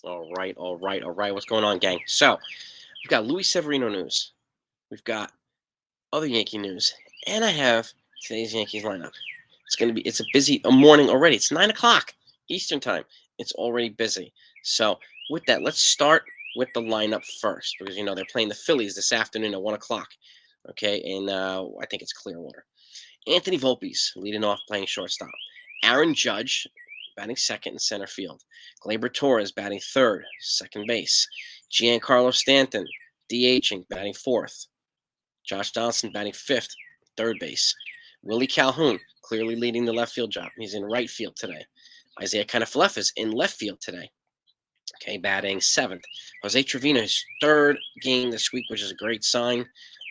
All right, all right, all right. What's going on, gang? So we've got Luis Severino news. We've got other Yankee news, and I have today's Yankees lineup. It's a busy morning already. It's 9 o'clock Eastern time. It's already busy. So with that, let's start with the lineup first because they're playing the Phillies this afternoon at 1 o'clock. Okay, and I think it's Clearwater. Anthony Volpe's leading off, playing shortstop. Aaron Judge batting second in center field. Gleyber Torres batting third, second base. Giancarlo Stanton DHing, batting fourth. Josh Johnson batting fifth, third base. Willie Calhoun clearly leading the left field job. He's in right field today. Isaiah Kiner-Falefa is in left field today. Okay, batting seventh. Jose Trevino, his third game this week, which is a great sign.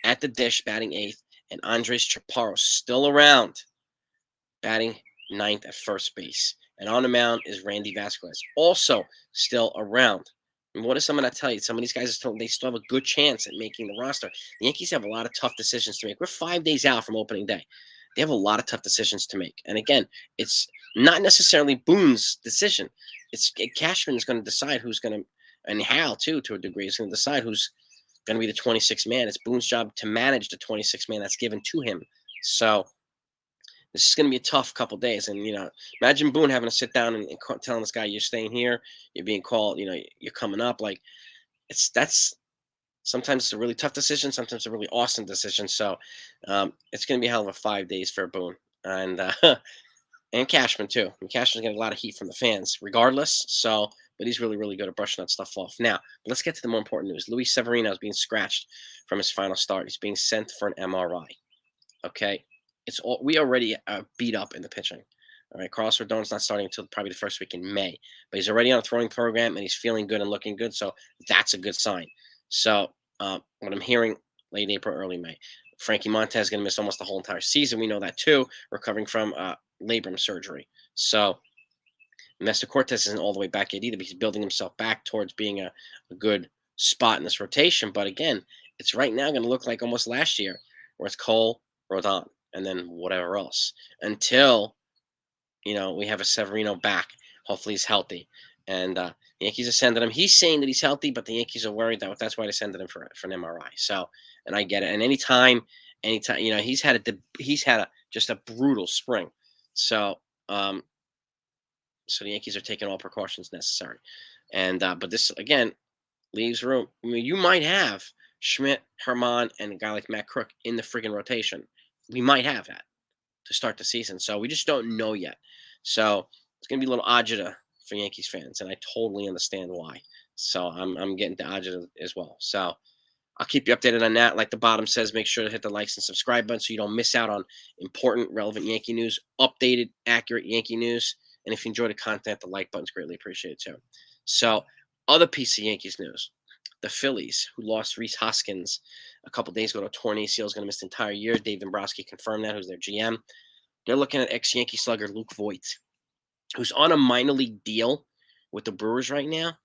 At the dish, batting eighth. And Andres Chaparro still around, batting ninth at first base. And on the mound is Randy Vasquez, also still around. And what does some of that tell you? Some of these guys they still have a good chance at making the roster. The Yankees have a lot of tough decisions to make. We're 5 days out from opening day. They have a lot of tough decisions to make. And again, it's not necessarily Boone's decision. Cashman is going to decide who's going to, and Hal too, to a degree, is going to decide who's going to be the 26th man. It's Boone's job to manage the 26th man that's given to him. So this is going to be a tough couple days. And, imagine Boone having to sit down and telling this guy, you're staying here, you're being called, you're coming up. Like, that's sometimes it's a really tough decision, sometimes a really awesome decision. So it's going to be a hell of a 5 days for Boone. And, and Cashman, too. I mean, Cashman's getting a lot of heat from the fans, regardless. So, but he's really, really good at brushing that stuff off. Now, let's get to the more important news. Luis Severino is being scratched from his final start. He's being sent for an MRI. Okay. We already beat up in the pitching. All right, Carlos Rodon's not starting until probably the first week in May, but he's already on a throwing program and he's feeling good and looking good. So that's a good sign. So what I'm hearing, late April, early May, Frankie Montas is going to miss almost the whole entire season. We know that too, recovering from labrum surgery. So Nestor Cortes isn't all the way back yet either, but he's building himself back towards being a good spot in this rotation. But again, it's right now going to look like almost last year, where it's Cole, Rodon, and then whatever else until we have a Severino back. Hopefully he's healthy, and the Yankees are sending him. He's saying that he's healthy, but the Yankees are worried that's why they're sending him for an MRI. So, and I get it. And anytime, he's had just a brutal spring. So, so the Yankees are taking all precautions necessary, and but this again leaves room. I mean, you might have Schmidt, Herman, and a guy like Matt Crook in the friggin' rotation. We might have that to start the season. So we just don't know yet. So it's going to be a little agita for Yankees fans, and I totally understand why. So I'm getting to agita as well. So I'll keep you updated on that. Like the bottom says, make sure to hit the likes and subscribe button so you don't miss out on important, relevant Yankee news, updated, accurate Yankee news. And if you enjoy the content, the like button's greatly appreciated too. So other piece of Yankees news. The Phillies, who lost Rhys Hoskins a couple days ago to a torn ACL, is going to miss the entire year. Dave Dombrowski confirmed that, who's their GM. They're looking at ex-Yankee slugger Luke Voit, who's on a minor league deal with the Brewers right now,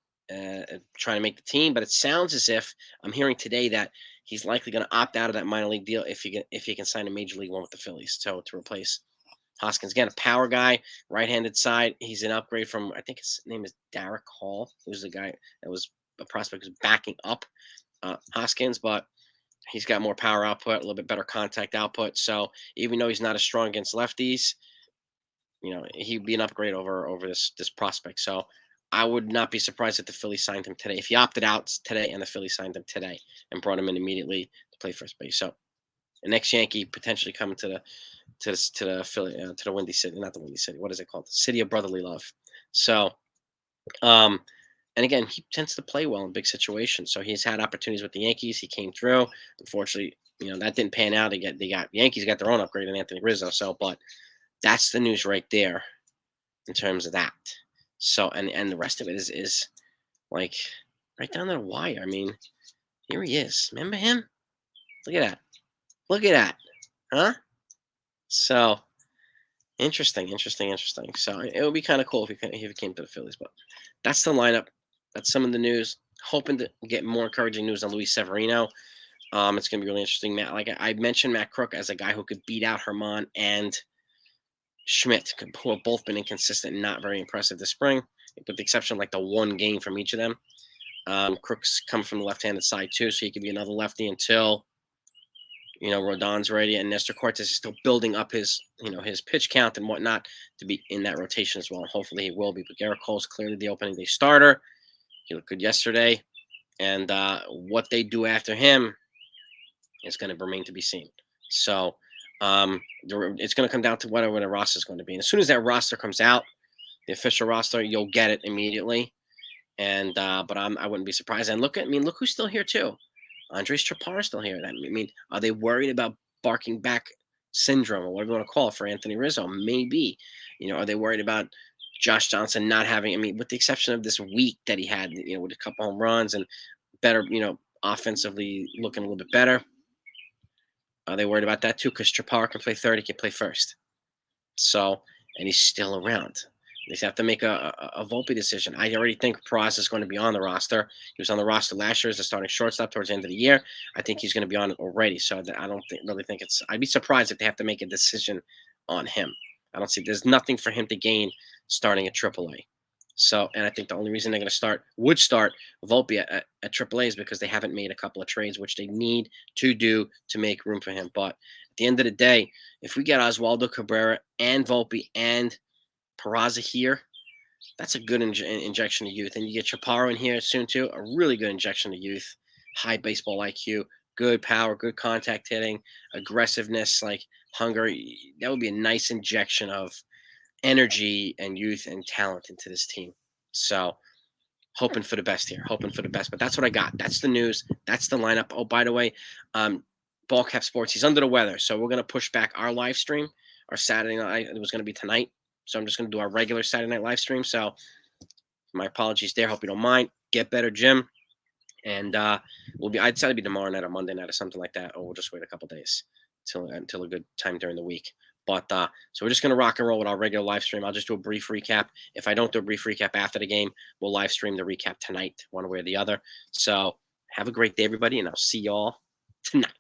trying to make the team. But it sounds as if I'm hearing today that he's likely going to opt out of that minor league deal if he can sign a major league one with the Phillies to replace Hoskins. Again, a power guy, right-handed side. He's an upgrade from, I think his name is Derek Hall, who's the guy that was a prospect who's backing up Hoskins, but he's got more power output, a little bit better contact output. So even though he's not as strong against lefties, he'd be an upgrade over this prospect. So I would not be surprised if the Phillies signed him today. If he opted out today and the Phillies signed him today and brought him in immediately to play first base. So an ex-Yankee potentially coming to the Philly, to the Windy City, not the Windy City. What is it called? The City of Brotherly Love. So, and again, he tends to play well in big situations. So he's had opportunities with the Yankees. He came through. Unfortunately, that didn't pan out. Yankees got their own upgrade in Anthony Rizzo. So, but that's the news right there in terms of that. So, and the rest of it is like right down to the wire. I mean, here he is. Remember him? Look at that. Look at that. Huh? So interesting. So it would be kind of cool if he came to the Phillies. But that's the lineup. That's some of the news. Hoping to get more encouraging news on Luis Severino. It's going to be really interesting. Like I mentioned, Matt Crook as a guy who could beat out Herman and Schmidt, who have both been inconsistent and not very impressive this spring, with the exception of like the one game from each of them. Crook's come from the left-handed side too, so he could be another lefty until Rodon's ready, and Nestor Cortes is still building up his his pitch count and whatnot to be in that rotation as well. And hopefully he will be. But Garrett Cole's clearly the opening day starter. He looked good yesterday, and what they do after him is going to remain to be seen. So it's going to come down to whatever the roster is going to be. And as soon as that roster comes out, the official roster, you'll get it immediately. And but I wouldn't be surprised. And look who's still here too. Andres Chaparro still here. Are they worried about barking back syndrome or whatever you want to call it for Anthony Rizzo? Maybe. Are they worried about Josh Johnson not having? With the exception of this week that he had, with a couple home runs and better, offensively looking a little bit better. Are they worried about that too? Because Chaparro can play third, he can play first. So, and he's still around. They just have to make a Volpe decision. I already think Praz is going to be on the roster. He was on the roster last year as a starting shortstop towards the end of the year. I think he's going to be on it already. So I don't really think it's. I'd be surprised if they have to make a decision on him. I don't see. There's nothing for him to gain starting at AAA. So, and I think the only reason they're going to would start Volpe at AAA is because they haven't made a couple of trades, which they need to do to make room for him. But at the end of the day, if we get Oswaldo Cabrera and Volpe and Peraza here, that's a good injection of youth. And you get Chaparro in here soon too, a really good injection of youth, high baseball IQ, good power, good contact hitting, aggressiveness, like hunger. That would be a nice injection of energy and youth and talent into this team. So hoping for the best here, but that's what I got. That's the news. That's the lineup. Oh, by the way, Ballcap Sports, he's under the weather, so we're going to push back our live stream. Our Saturday night, it was going to be tonight, so I'm just going to do our regular Saturday night live stream. So my apologies there. Hope you don't mind. Get better, Jim. And I'd say it'd be tomorrow night or Monday night or something like that, or we'll just wait a couple days until a good time during the week. But so we're just going to rock and roll with our regular live stream. I'll just do a brief recap. If I don't do a brief recap after the game, we'll live stream the recap tonight, one way or the other. So have a great day, everybody, and I'll see y'all tonight.